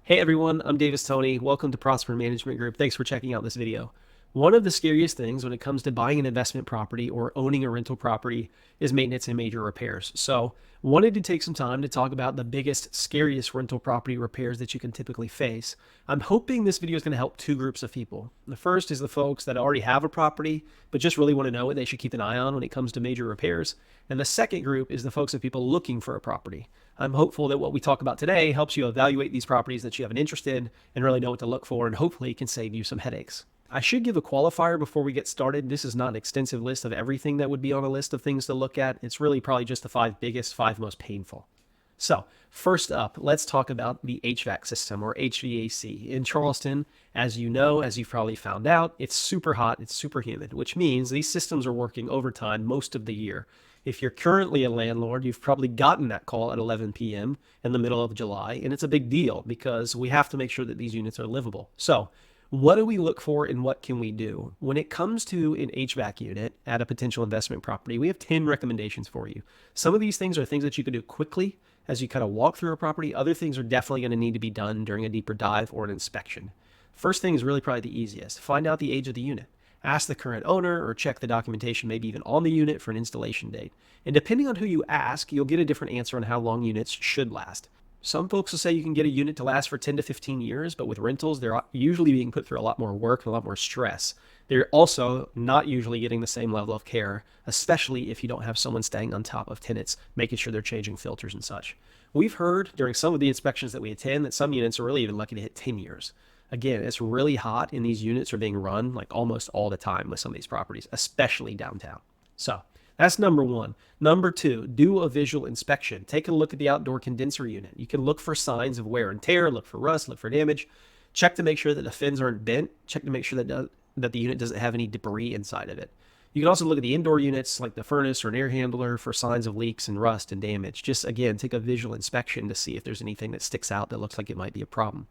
Hey everyone, I'm Toney. Welcome to Prosper Management Group. Thanks for checking out this video. One of the scariest things when it comes to buying an investment property or owning a rental property is maintenance and major repairs. So, wanted to take some time to talk about the biggest, scariest rental property repairs that you can typically face. I'm hoping this video is going to help two groups of people. The first is the folks that already have a property but just really want to know what they should keep an eye on when it comes to major repairs. And the second group is the folks of people looking for a property. I'm hopeful that what we talk about today helps you evaluate these properties that you have an interest in and really know what to look for, and hopefully can save you some headaches. I should give a qualifier before we get started. This is not an extensive list of everything that would be on a list of things to look at. It's really probably just the five biggest, five most painful. So, first up, let's talk about the HVAC system, or HVAC. In Charleston, as you know, as you've probably found out, it's super hot, it's super humid, which means these systems are working overtime most of the year. If you're currently a landlord, you've probably gotten that call at 11 p.m. in the middle of July, and it's a big deal because we have to make sure that these units are livable. So, what do we look for and what can we do? When it comes to an HVAC unit at a potential investment property, we have 10 recommendations for you. Some of these things are things that you can do quickly as you kind of walk through a property. Other things are definitely going to need to be done during a deeper dive or an inspection. First thing is really probably the easiest. Find out the age of the unit. Ask the current owner or check the documentation, maybe even on the unit, for an installation date. And depending on who you ask, you'll get a different answer on how long units should last. Some folks will say you can get a unit to last for 10 to 15 years, but with rentals, they're usually being put through a lot more work and a lot more stress. They're also not usually getting the same level of care, especially if you don't have someone staying on top of tenants, making sure they're changing filters and such. We've heard during some of the inspections that we attend that some units are really even lucky to hit 10 years. Again, it's really hot, and these units are being run like almost all the time with some of these properties, especially downtown. So that's number one. Number two, do a visual inspection. Take a look at the outdoor condenser unit. You can look for signs of wear and tear, look for rust, look for damage. Check to make sure that the fins aren't bent. Check to make sure that the unit doesn't have any debris inside of it. You can also look at the indoor units like the furnace or an air handler for signs of leaks and rust and damage. Just, again, take a visual inspection to see if there's anything that sticks out that looks like it might be a problem.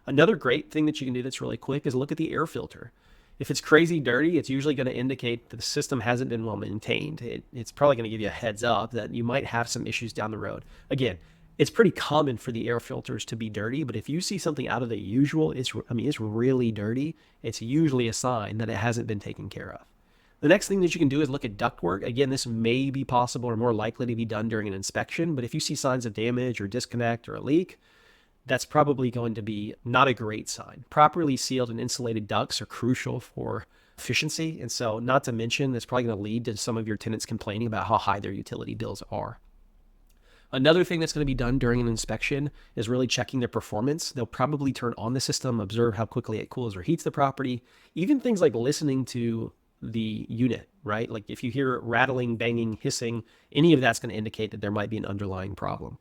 Another great thing that you can do that's really quick is look at the air filter. If it's crazy dirty, it's usually going to indicate that the system hasn't been well maintained. It's probably going to give you a heads up that you might have some issues down the road. Again, it's pretty common for the air filters to be dirty, but if you see something out of the usual, it's really dirty, it's usually a sign that it hasn't been taken care of. The next thing that you can do is look at ductwork. Again, this may be possible or more likely to be done during an inspection, but if you see signs of damage or disconnect or a leak, that's probably going to be not a great sign. Properly sealed and insulated ducts are crucial for efficiency. And so, not to mention, that's probably going to lead to some of your tenants complaining about how high their utility bills are. Another thing that's going to be done during an inspection is really checking their performance. They'll probably turn on the system, observe how quickly it cools or heats the property. Even things like listening to the unit, right? Like if you hear rattling, banging, hissing, any of that's going to indicate that there might be an underlying problem.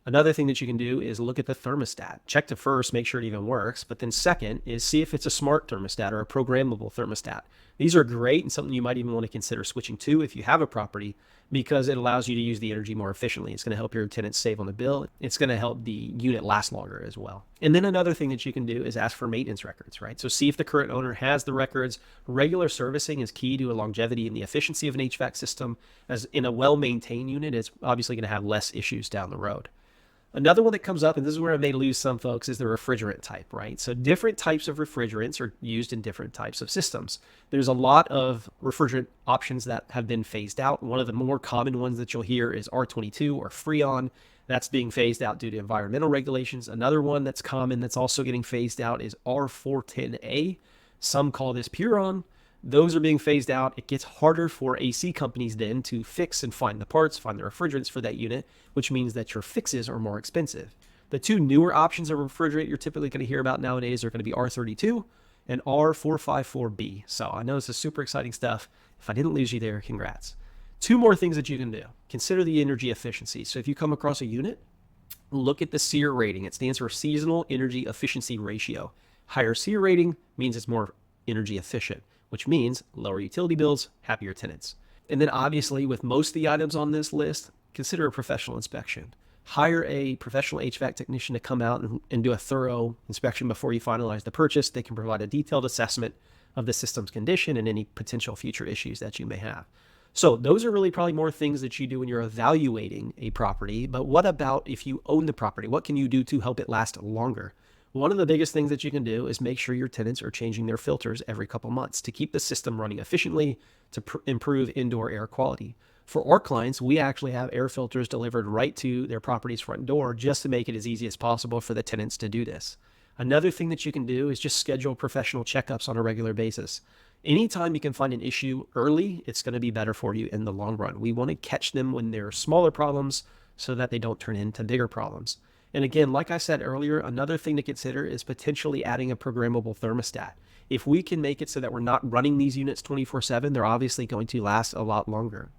Another thing that you can do is look at the thermostat. Check to first make sure it even works, but then second is see if it's a smart thermostat or a programmable thermostat. These are great and something you might even want to consider switching to if you have a property, because it allows you to use the energy more efficiently. It's going to help your tenants save on the bill. It's going to help the unit last longer as well. And then another thing that you can do is ask for maintenance records, right? So see if the current owner has the records. Regular servicing is key to a longevity and the efficiency of an HVAC system, as in a well-maintained unit, it's obviously going to have less issues down the road. Another one that comes up, and this is where I may lose some folks, is the refrigerant type, right? So different types of refrigerants are used in different types of systems. There's a lot of refrigerant options that have been phased out. One of the more common ones that you'll hear is R22 or Freon. That's being phased out due to environmental regulations. Another one that's common that's also getting phased out is R410A. Some call this Puron. Those are being phased out. It gets harder for AC companies then to fix and find the parts, find the refrigerants for that unit, which means that your fixes are more expensive. The two newer options of refrigerant you're typically going to hear about nowadays are going to be R32 and R454B. So I know this is super exciting stuff. If I didn't lose you there, congrats. Two more things that you can do. Consider the energy efficiency. So if you come across a unit, look at the SEER rating. It stands for Seasonal Energy Efficiency Ratio. Higher SEER rating means it's more energy efficient, which means lower utility bills, happier tenants. And then obviously with most of the items on this list, consider a professional inspection. Hire a professional HVAC technician to come out and do a thorough inspection before you finalize the purchase. They can provide a detailed assessment of the system's condition and any potential future issues that you may have. So those are really probably more things that you do when you're evaluating a property. But what about if you own the property? What can you do to help it last longer? One of the biggest things that you can do is make sure your tenants are changing their filters every couple months to keep the system running efficiently to improve indoor air quality. For our clients, we actually have air filters delivered right to their property's front door just to make it as easy as possible for the tenants to do this. Another thing that you can do is just schedule professional checkups on a regular basis. Anytime you can find an issue early, it's going to be better for you in the long run. We want to catch them when they're smaller problems so that they don't turn into bigger problems. And again, like I said earlier, another thing to consider is potentially adding a programmable thermostat. If we can make it so that we're not running these units 24/7, they're obviously going to last a lot longer.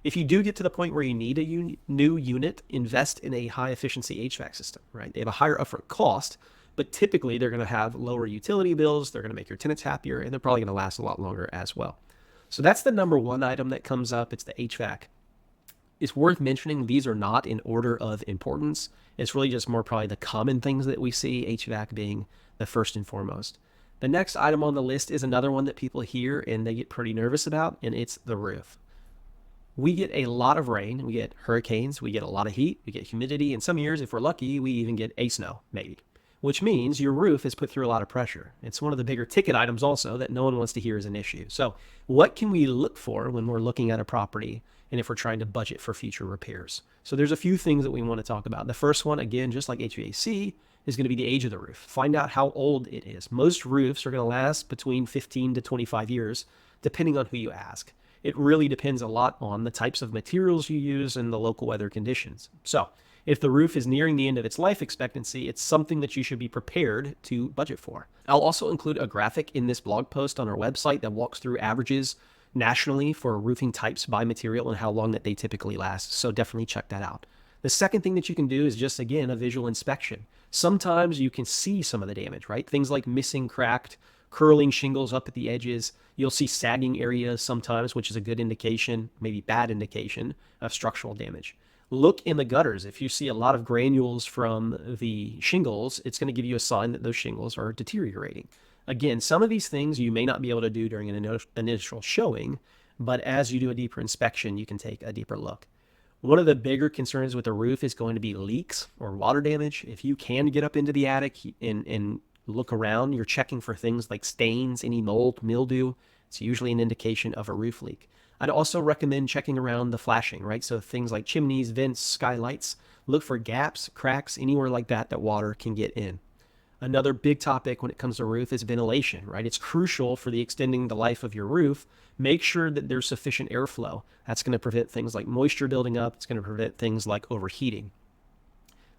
If you do get to the point where you need a new unit, invest in a high efficiency HVAC system, right? They have a higher upfront cost, but typically they're going to have lower utility bills. They're going to make your tenants happier, and they're probably going to last a lot longer as well. So that's the number one item that comes up. It's the HVAC. It's worth mentioning these are not in order of importance. It's really just more probably the common things that we see, HVAC being the first and foremost. The next item on the list is another one that people hear and they get pretty nervous about, and it's the roof. We get a lot of rain, we get hurricanes, we get a lot of heat, we get humidity, and some years, if we're lucky, we even get a snow, maybe, which means your roof is put through a lot of pressure. It's one of the bigger ticket items also that no one wants to hear is an issue. So what can we look for when we're looking at a property and if we're trying to budget for future repairs? So there's a few things that we want to talk about. The first one, again, just like HVAC, is going to be the age of the roof. Find out how old it is. Most roofs are going to last between 15 to 25 years, depending on who you ask. It really depends a lot on the types of materials you use and the local weather conditions. So if the roof is nearing the end of its life expectancy, it's something that you should be prepared to budget for. I'll also include a graphic in this blog post on our website that walks through averages nationally for roofing types by material and how long that they typically last. So definitely check that out. The second thing that you can do is just, again, a visual inspection. Sometimes you can see some of the damage, right? Things like missing, cracked, curling shingles up at the edges. You'll see sagging areas sometimes, which is a good indication, maybe bad indication of structural damage. Look in the gutters. If you see a lot of granules from the shingles, it's going to give you a sign that those shingles are deteriorating. Again, some of these things you may not be able to do during an initial showing, but as you do a deeper inspection, you can take a deeper look. One of the bigger concerns with the roof is going to be leaks or water damage. If you can get up into the attic and look around, you're checking for things like stains, any mold, mildew. It's usually an indication of a roof leak. I'd also recommend checking around the flashing, right? So things like chimneys, vents, skylights, look for gaps, cracks, anywhere like that that water can get in. Another big topic when it comes to roof is ventilation, right? It's crucial for the extending the life of your roof. Make sure that there's sufficient airflow. That's going to prevent things like moisture building up. It's going to prevent things like overheating.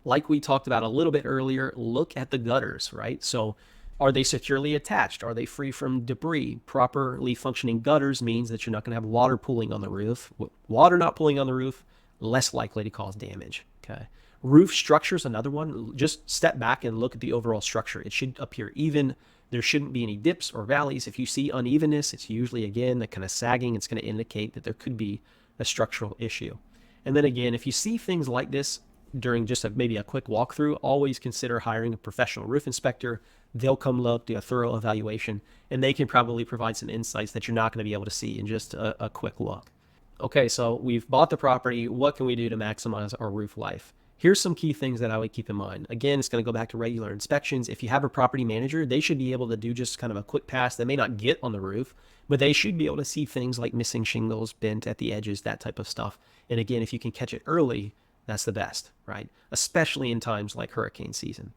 Like we talked about a little bit earlier, look at the gutters, right? So are they securely attached? Are they free from debris? Properly functioning gutters means that you're not going to have water pooling on the roof. Water not pooling on the roof, less likely to cause damage, okay? Roof structure is another one. Just step back and look at the overall structure. It should appear even. There shouldn't be any dips or valleys. If you see unevenness, it's usually, again, the kind of sagging. It's going to indicate that there could be a structural issue. And then again, if you see things like this during just maybe a quick walkthrough, always consider hiring a professional roof inspector. They'll come look, do a thorough evaluation, and they can probably provide some insights that you're not going to be able to see in just a quick look. Okay, so we've bought the property. What can we do to maximize our roof life? Here's some key things that I would keep in mind. Again, it's going to go back to regular inspections. If you have a property manager, they should be able to do just kind of a quick pass. They may not get on the roof, but they should be able to see things like missing shingles, bent at the edges, that type of stuff. And again, if you can catch it early, that's the best, right? Especially in times like hurricane season.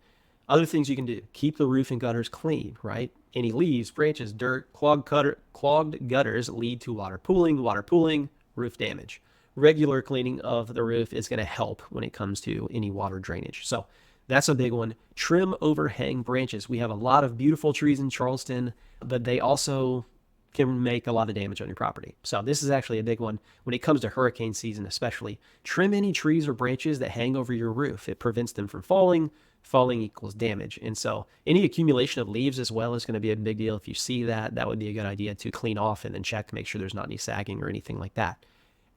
Other things you can do, keep the roof and gutters clean, right? Any leaves, branches, dirt, clogged gutters lead to water pooling, roof damage. Regular cleaning of the roof is going to help when it comes to any water drainage. So that's a big one. Trim overhang branches. We have a lot of beautiful trees in Charleston, but they also can make a lot of damage on your property. So this is actually a big one when it comes to hurricane season, especially. Trim any trees or branches that hang over your roof. It prevents them from falling. Falling equals damage. And so any accumulation of leaves as well is going to be a big deal. If you see that, that would be a good idea to clean off and then check, make sure there's not any sagging or anything like that.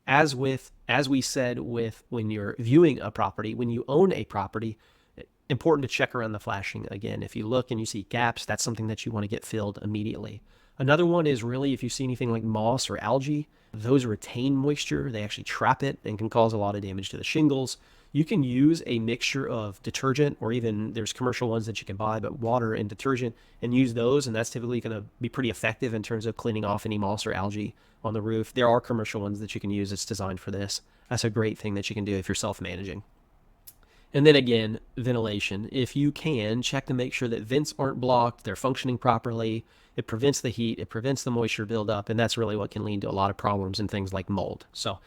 As we said with when you're viewing a property, when you own a property, important to check around the flashing. Again, if you look and you see gaps, that's something that you want to get filled immediately. Another one is really if you see anything like moss or algae, those retain moisture. They actually trap it and can cause a lot of damage to the shingles. You can use a mixture of detergent, or even there's commercial ones that you can buy, but water and detergent, and use those. And that's typically going to be pretty effective in terms of cleaning off any moss or algae on the roof. There are commercial ones that you can use that's designed for this. That's a great thing that you can do if you're self-managing. And then again, ventilation. If you can, check to make sure that vents aren't blocked, they're functioning properly. It prevents the heat, it prevents the moisture buildup, and that's really what can lead to a lot of problems and things like mold. So,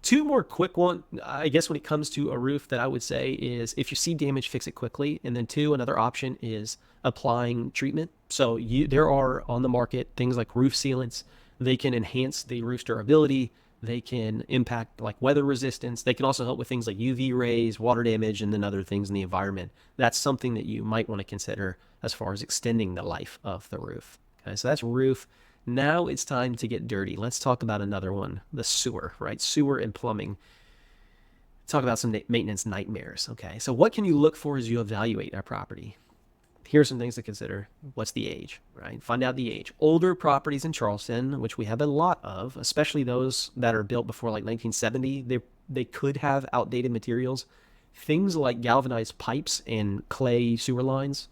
two more quick one, I guess, when it comes to a roof that I would say is if you see damage, fix it quickly. And then two, another option is applying treatment. So there are on the market things like roof sealants. They can enhance the roof's durability. They can impact like weather resistance. They can also help with things like UV rays, water damage, and then other things in the environment. That's something that you might want to consider as far as extending the life of the roof. Okay, so that's roof. Now it's time to get dirty. Let's talk about another one, the sewer, right? Sewer and plumbing. Talk about some maintenance nightmares. Okay, so what can you look for as you evaluate a property? Here's some things to consider. What's the age, right? Find out the age. Older properties in Charleston, which we have a lot of, especially those that are built before like 1970, they could have outdated materials. Things like galvanized pipes and clay sewer lines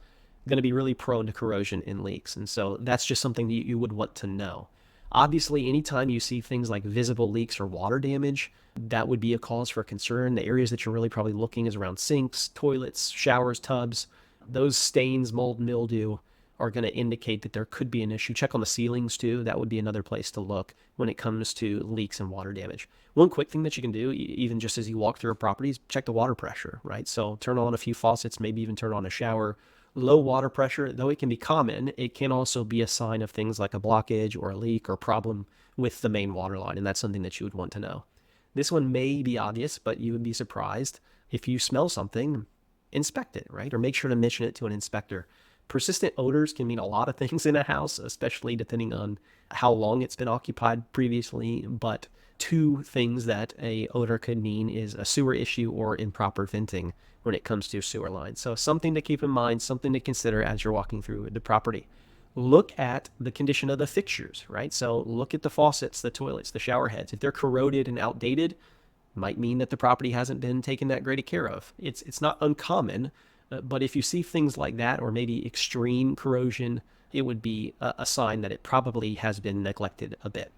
going to be really prone to corrosion and leaks. And so that's just something that you would want to know. Obviously, anytime you see things like visible leaks or water damage, that would be a cause for concern. The areas that you're really probably looking is around sinks, toilets, showers, tubs. Those stains, mold, mildew are going to indicate that there could be an issue. Check on the ceilings too. That would be another place to look when it comes to leaks and water damage. One quick thing that you can do, even just as you walk through a property, is check the water pressure, right? So turn on a few faucets, maybe even turn on a shower. Low water pressure, though it can be common, it can also be a sign of things like a blockage or a leak or problem with the main water line, and that's something that you would want to know. This one may be obvious, but you would be surprised if you smell something. Inspect it, right? Or make sure to mention it to an inspector. Persistent odors can mean a lot of things in a house, especially depending on how long it's been occupied previously. But two things that a odor could mean is a sewer issue or improper venting when it comes to sewer lines. So something to keep in mind, something to consider as you're walking through the property. Look at the condition of the fixtures, right? So look at the faucets, the toilets, the shower heads. If they're corroded and outdated, might mean that the property hasn't been taken that great care of. It's not uncommon, but if you see things like that, or maybe extreme corrosion, it would be a sign that it probably has been neglected a bit.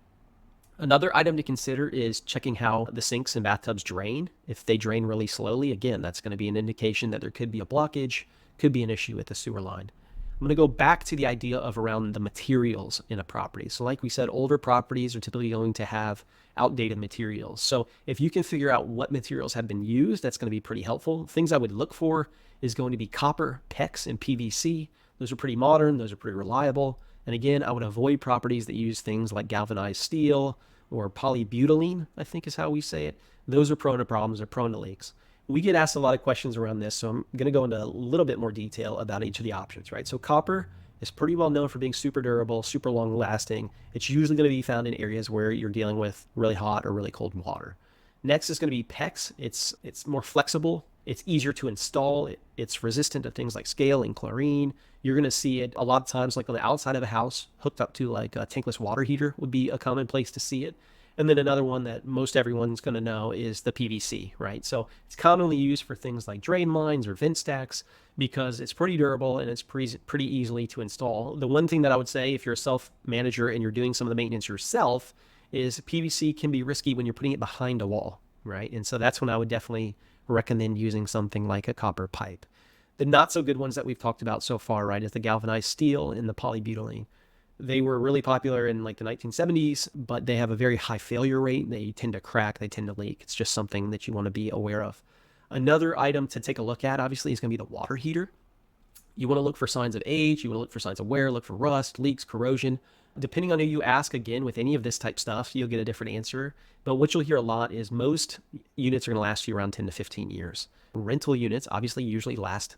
Another item to consider is checking how the sinks and bathtubs drain. If they drain really slowly, again, that's going to be an indication that there could be a blockage, could be an issue with the sewer line. I'm going to go back to the idea of around the materials in a property. So like we said, older properties are typically going to have outdated materials. So if you can figure out what materials have been used, that's going to be pretty helpful. Things I would look for is going to be copper, PEX, and PVC. Those are pretty modern. Those are pretty reliable. And again, I would avoid properties that use things like galvanized steel or polybutylene, I think is how we say it. Those are prone to problems, they're prone to leaks. We get asked a lot of questions around this, so I'm going to go into a little bit more detail about each of the options, right? So copper is pretty well known for being super durable, super long lasting. It's usually going to be found in areas where you're dealing with really hot or really cold water. Next is going to be PEX. It's more flexible. It's easier to install. It's resistant to things like scale and chlorine. You're going to see it a lot of times like on the outside of a house, hooked up to like a tankless water heater would be a common place to see it. And then another one that most everyone's going to know is the PVC, right? So it's commonly used for things like drain lines or vent stacks because it's pretty durable and it's pretty easily to install. The one thing that I would say if you're a self-manager and you're doing some of the maintenance yourself is PVC can be risky when you're putting it behind a wall, right? And so that's when I would definitely recommend using something like a copper pipe. The not so good ones that we've talked about so far, right, is the galvanized steel and the polybutylene. They were really popular in like the 1970s, but they have a very high failure rate. They tend to crack, they tend to leak. It's just something that you want to be aware of. Another item to take a look at, obviously, is going to be the water heater. You want to look for signs of age, you want to look for signs of wear, look for rust, leaks, corrosion. Depending on who you ask, again, with any of this type stuff, you'll get a different answer. But what you'll hear a lot is most units are going to last you around 10 to 15 years. Rental units obviously usually last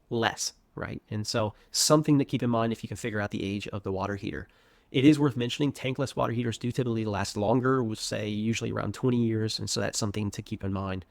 less, right? And so something to keep in mind if you can figure out the age of the water heater. It is worth mentioning tankless water heaters do typically last longer, we'll say usually around 20 years. And so that's something to keep in mind.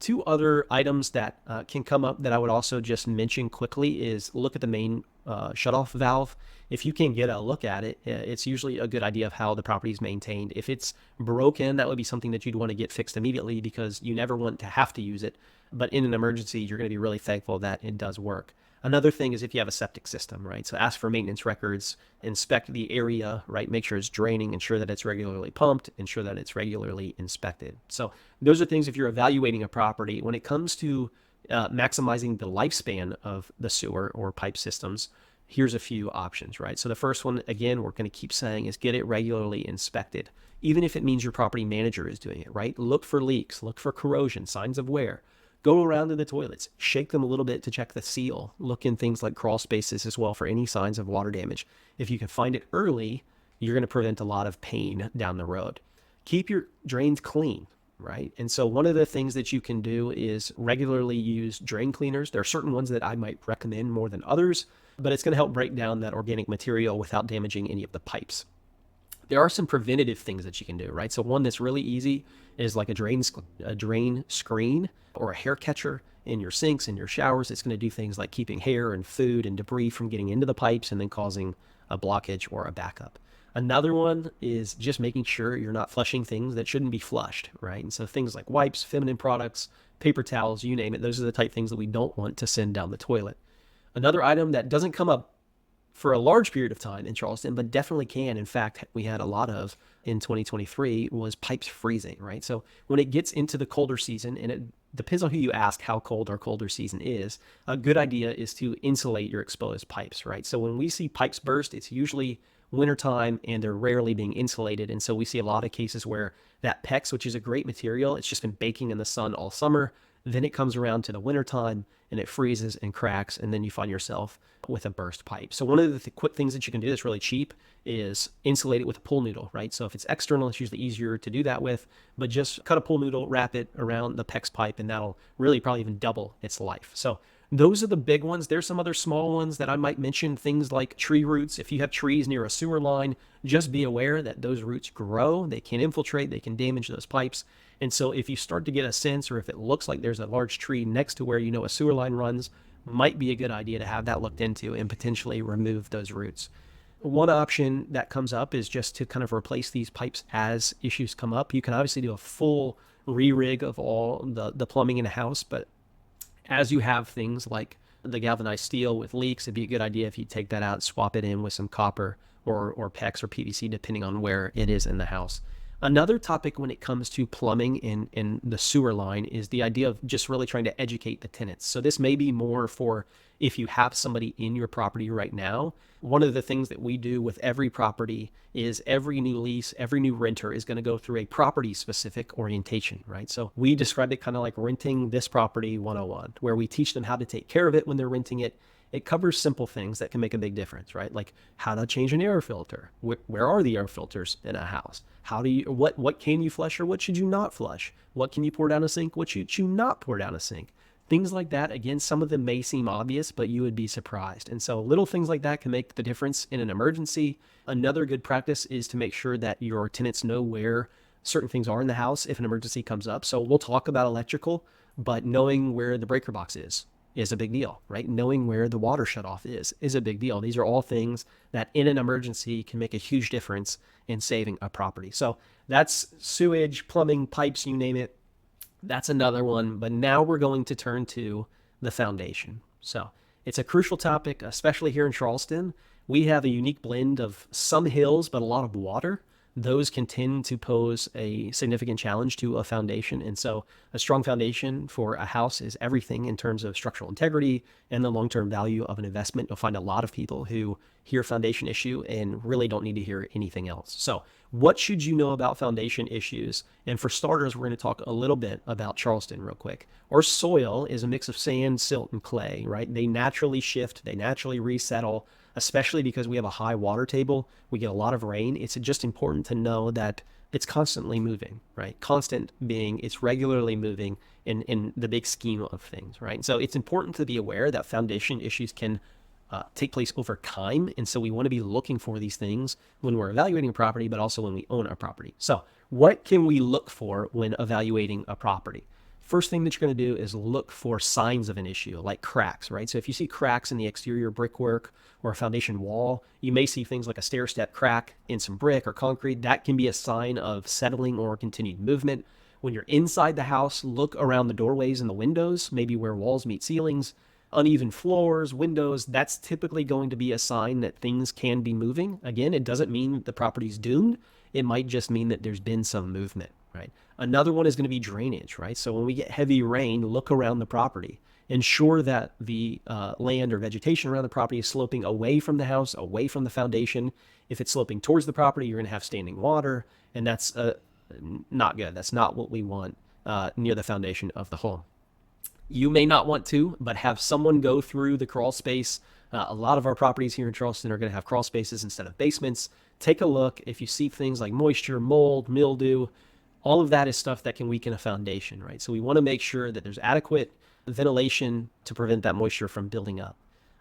Two other items that can come up that I would also just mention quickly is look at the main shutoff valve. If you can get a look at it, it's usually a good idea of how the property is maintained. If it's broken, that would be something that you'd want to get fixed immediately because you never want to have to use it. But in an emergency, you're going to be really thankful that it does work. Another thing is if you have a septic system, right? So ask for maintenance records, inspect the area, right? Make sure it's draining, ensure that it's regularly pumped, ensure that it's regularly inspected. So those are things if you're evaluating a property. When it comes to maximizing the lifespan of the sewer or pipe systems, here's a few options, right? So the first one, again, we're going to keep saying is get it regularly inspected, even if it means your property manager is doing it, right? Look for leaks, look for corrosion, signs of wear. Go around to the toilets, shake them a little bit to check the seal. Look in things like crawl spaces as well for any signs of water damage. If you can find it early, you're going to prevent a lot of pain down the road. Keep your drains clean, right? And so one of the things that you can do is regularly use drain cleaners. There are certain ones that I might recommend more than others, but it's going to help break down that organic material without damaging any of the pipes. There are some preventative things that you can do, right? So one that's really easy is like a drain screen or a hair catcher in your sinks, in your showers. It's going to do things like keeping hair and food and debris from getting into the pipes and then causing a blockage or a backup. Another one is just making sure you're not flushing things that shouldn't be flushed, right? And so things like wipes, feminine products, paper towels, you name it, those are the type things that we don't want to send down the toilet. Another item that doesn't come up for a large period of time in Charleston, but definitely can. In fact, we had a lot of in 2023 was pipes freezing, right? So when it gets into the colder season, and it depends on who you ask how cold our colder season is, a good idea is to insulate your exposed pipes, right? So when we see pipes burst, it's usually wintertime and they're rarely being insulated. And so we see a lot of cases where that PEX, which is a great material, it's just been baking in the sun all summer. Then it comes around to the wintertime and it freezes and cracks, and then you find yourself with a burst pipe. So one of the quick things that you can do that's really cheap is insulate it with a pool noodle, right? So if it's external, it's usually easier to do that with, but just cut a pool noodle, wrap it around the PEX pipe, and that'll really probably even double its life. So those are the big ones. There's some other small ones that I might mention, things like tree roots. If you have trees near a sewer line, just be aware that those roots grow. They can infiltrate, they can damage those pipes. And so if you start to get a sense, or if it looks like there's a large tree next to where you know a sewer line runs, might be a good idea to have that looked into and potentially remove those roots. One option that comes up is just to kind of replace these pipes as issues come up. You can obviously do a full re-rig of all the plumbing in a house, but as you have things like the galvanized steel with leaks, it'd be a good idea if you take that out, swap it in with some copper or PEX or PVC, depending on where it is in the house. Another topic when it comes to plumbing in the sewer line is the idea of just really trying to educate the tenants. So this may be more for if you have somebody in your property right now. One of the things that we do with every property is every new lease, every new renter is going to go through a property specific orientation, right? So we describe it kind of like renting this property 101, where we teach them how to take care of it when they're renting it. It covers simple things that can make a big difference, right? Like how to change an air filter. Where are the air filters in a house? How do you, what can you flush or what should you not flush? What can you pour down a sink? What should you not pour down a sink? Things like that. Again, some of them may seem obvious, but you would be surprised. And so little things like that can make the difference in an emergency. Another good practice is to make sure that your tenants know where certain things are in the house if an emergency comes up. So we'll talk about electrical, but knowing where the breaker box is a big deal, right? Knowing where the water shutoff is a big deal. These are all things that in an emergency can make a huge difference in saving a property. So that's sewage, plumbing, pipes, you name it. That's another one. But now we're going to turn to the foundation. So it's a crucial topic, especially here in Charleston. We have a unique blend of some hills, but a lot of water. Those can tend to pose a significant challenge to a foundation. And so a strong foundation for a house is everything in terms of structural integrity and the long-term value of an investment. You'll find a lot of people who hear foundation issue and really don't need to hear anything else. So what should you know about foundation issues? And for starters, we're going to talk a little bit about Charleston real quick. Our soil is a mix of sand, silt, and clay, right? They naturally shift, they naturally resettle, especially because we have a high water table. We get a lot of rain. It's just important to know that it's constantly moving, right? Constant being it's regularly moving in the big scheme of things, right? So it's important to be aware that foundation issues can take place over time. And so we want to be looking for these things when we're evaluating a property, but also when we own a property. So what can we look for when evaluating a property? First thing that you're going to do is look for signs of an issue, like cracks, right? So if you see cracks in the exterior brickwork or a foundation wall, you may see things like a stair step crack in some brick or concrete. That can be a sign of settling or continued movement. When you're inside the house, look around the doorways and the windows, maybe where walls meet ceilings, uneven floors, windows. That's typically going to be a sign that things can be moving. Again, it doesn't mean the property's doomed. It might just mean that there's been some movement, right? Another one is going to be drainage, right? So when we get heavy rain, look around the property. Ensure that the land or vegetation around the property is sloping away from the house, away from the foundation. If it's sloping towards the property, you're going to have standing water, and that's not good. That's not what we want near the foundation of the home. You may not want to, but have someone go through the crawl space. A lot of our properties here in Charleston are going to have crawl spaces instead of basements. Take a look. If you see things like moisture, mold, mildew, all of that is stuff that can weaken a foundation, right? So we want to make sure that there's adequate ventilation to prevent that moisture from building up.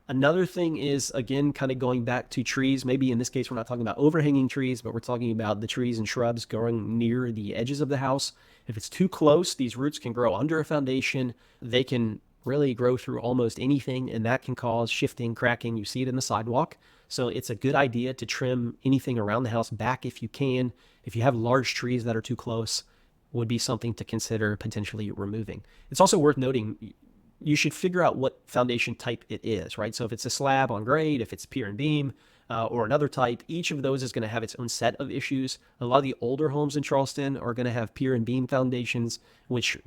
Another thing is, again, kind of going back to trees. Maybe in this case, we're not talking about overhanging trees, but we're talking about the trees and shrubs growing near the edges of the house. If it's too close, these roots can grow under a foundation. They can really grow through almost anything, and that can cause shifting, cracking. You see it in the sidewalk. So it's a good idea to trim anything around the house back if you can. If you have large trees that are too close, would be something to consider potentially removing. It's also worth noting, you should figure out what foundation type it is, right? So if it's a slab on grade, if it's pier and beam, or another type, each of those is going to have its own set of issues. A lot of the older homes in Charleston are going to have pier and beam foundations, which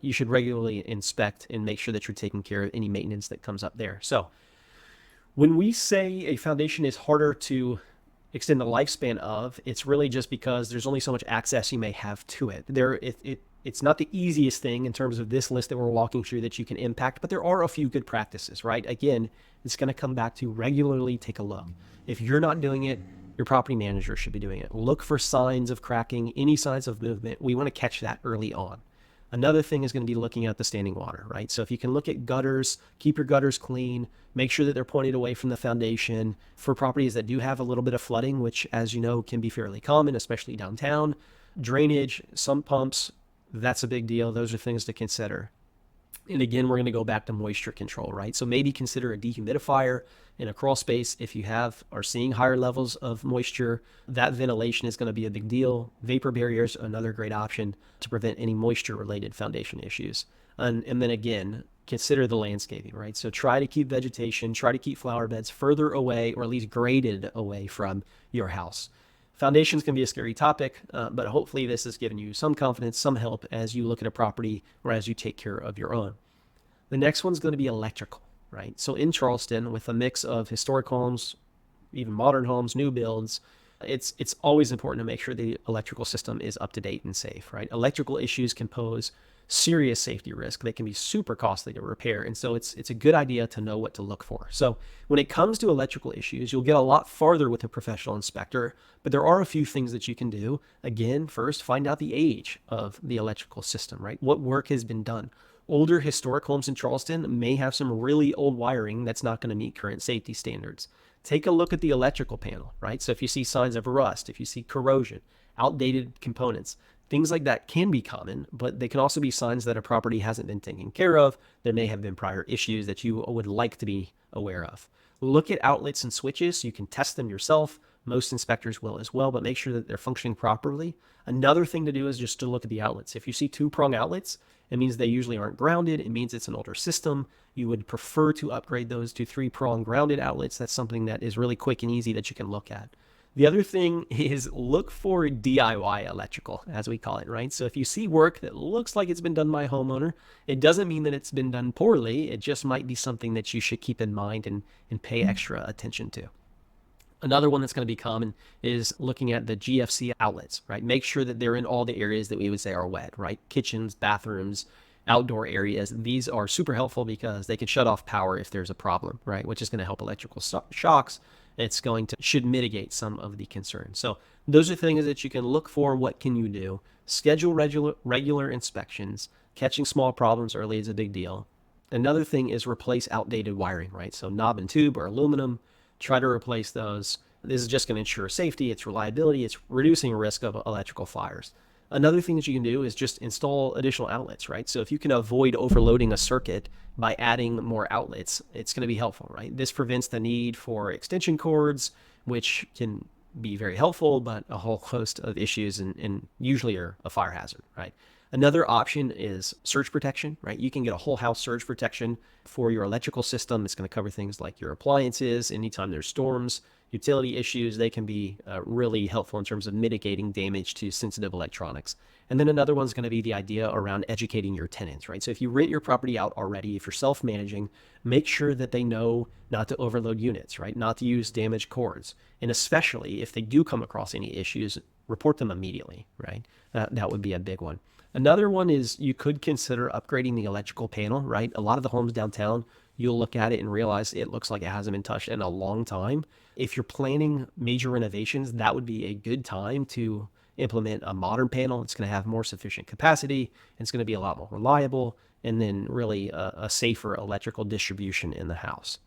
you should regularly inspect and make sure that you're taking care of any maintenance that comes up there. So when we say a foundation is harder to extend the lifespan of, it's really just because there's only so much access you may have to it. It's not the easiest thing in terms of this list that we're walking through that you can impact, but there are a few good practices, right? Again, it's going to come back to regularly take a look. If you're not doing it, your property manager should be doing it. Look for signs of cracking, any signs of movement. We want to catch that early on. Another thing is going to be looking at the standing water, right? So if you can look at gutters, keep your gutters clean, make sure that they're pointed away from the foundation. For properties that do have a little bit of flooding, which, as you know, can be fairly common, especially downtown, drainage, sump pumps, that's a big deal. Those are things to consider. And again, we're going to go back to moisture control, right? So maybe consider a dehumidifier in a crawl space. If you are seeing higher levels of moisture, that ventilation is going to be a big deal. Vapor barriers, another great option to prevent any moisture-related foundation issues. And then again, consider the landscaping, right? So try to keep vegetation, try to keep flower beds further away, or at least graded away from your house. Foundations can be a scary topic, but hopefully this has given you some confidence, some help as you look at a property or as you take care of your own. The next one's going to be electrical, right? So in Charleston, with a mix of historic homes, even modern homes, new builds, it's always important to make sure the electrical system is up to date and safe, right? Electrical issues can pose serious safety risk. They can be super costly to repair. And so it's a good idea to know what to look for. So when it comes to electrical issues, you'll get a lot farther with a professional inspector, but there are a few things that you can do. Again, first, find out the age of the electrical system, right? What work has been done? Older historic homes in Charleston may have some really old wiring that's not going to meet current safety standards. Take a look at the electrical panel, right? So if you see signs of rust, if you see corrosion, outdated components, things like that can be common, but they can also be signs that a property hasn't been taken care of. There may have been prior issues that you would like to be aware of. Look at outlets and switches. You can test them yourself. Most inspectors will as well, but make sure that they're functioning properly. Another thing to do is just to look at the outlets. If you see two-prong outlets, it means they usually aren't grounded. It means it's an older system. You would prefer to upgrade those to three-prong grounded outlets. That's something that is really quick and easy that you can look at. The other thing is look for DIY electrical, as we call it, right? So if you see work that looks like it's been done by a homeowner, it doesn't mean that it's been done poorly. It just might be something that you should keep in mind and pay extra attention to. Another one that's going to be common is looking at the GFC outlets, right? Make sure that they're in all the areas that we would say are wet, right? Kitchens, bathrooms, outdoor areas. These are super helpful because they can shut off power if there's a problem, right? Which is going to help electrical shocks. Should mitigate some of the concerns. So those are things that you can look for. What can you do? Schedule regular inspections. Catching small problems early is a big deal. Another thing is replace outdated wiring, right? So knob and tube or aluminum, try to replace those. This is just going to ensure safety, it's reliability, it's reducing risk of electrical fires. Another thing that you can do is just install additional outlets, right? So if you can avoid overloading a circuit by adding more outlets, it's going to be helpful, right? This prevents the need for extension cords, which can be very helpful, but a whole host of issues and usually are a fire hazard, right? Another option is surge protection, right? You can get a whole house surge protection for your electrical system. It's going to cover things like your appliances. Anytime there's storms, utility issues, they can be really helpful in terms of mitigating damage to sensitive electronics. And then another one's going to be the idea around educating your tenants, right? So if you rent your property out already, if you're self-managing, make sure that they know not to overload units, right? Not to use damaged cords. And especially if they do come across any issues, report them immediately, right? That would be a big one. Another one is you could consider upgrading the electrical panel, right? A lot of the homes downtown, you'll look at it and realize it looks like it hasn't been touched in a long time. If you're planning major renovations, that would be a good time to implement a modern panel. It's going to have more sufficient capacity. It's going to be a lot more reliable, and then really a safer electrical distribution in the house.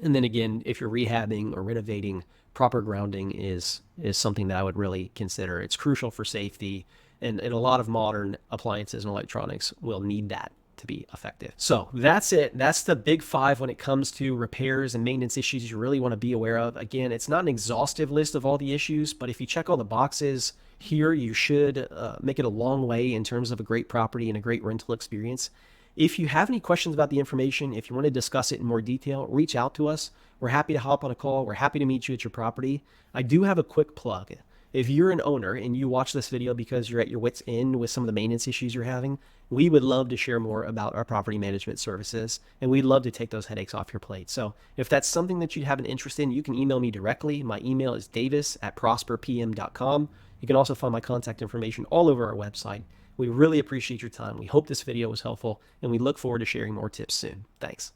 And then again, if you're rehabbing or renovating, proper grounding is something that I would really consider. It's crucial for safety, and a lot of modern appliances and electronics will need that to be effective. So that's it. That's the big five when it comes to repairs and maintenance issues you really want to be aware of. Again, it's not an exhaustive list of all the issues, but if you check all the boxes here, you should make it a long way in terms of a great property and a great rental experience. If you have any questions about the information, if you want to discuss it in more detail, reach out to us. We're happy to hop on a call. We're happy to meet you at your property. I do have a quick plug. If you're an owner and you watch this video because you're at your wit's end with some of the maintenance issues you're having, we would love to share more about our property management services, and we'd love to take those headaches off your plate. So if that's something that you have an interest in, you can email me directly. My email is davis@prosperpm.com. You can also find my contact information all over our website. We really appreciate your time. We hope this video was helpful, and we look forward to sharing more tips soon. Thanks.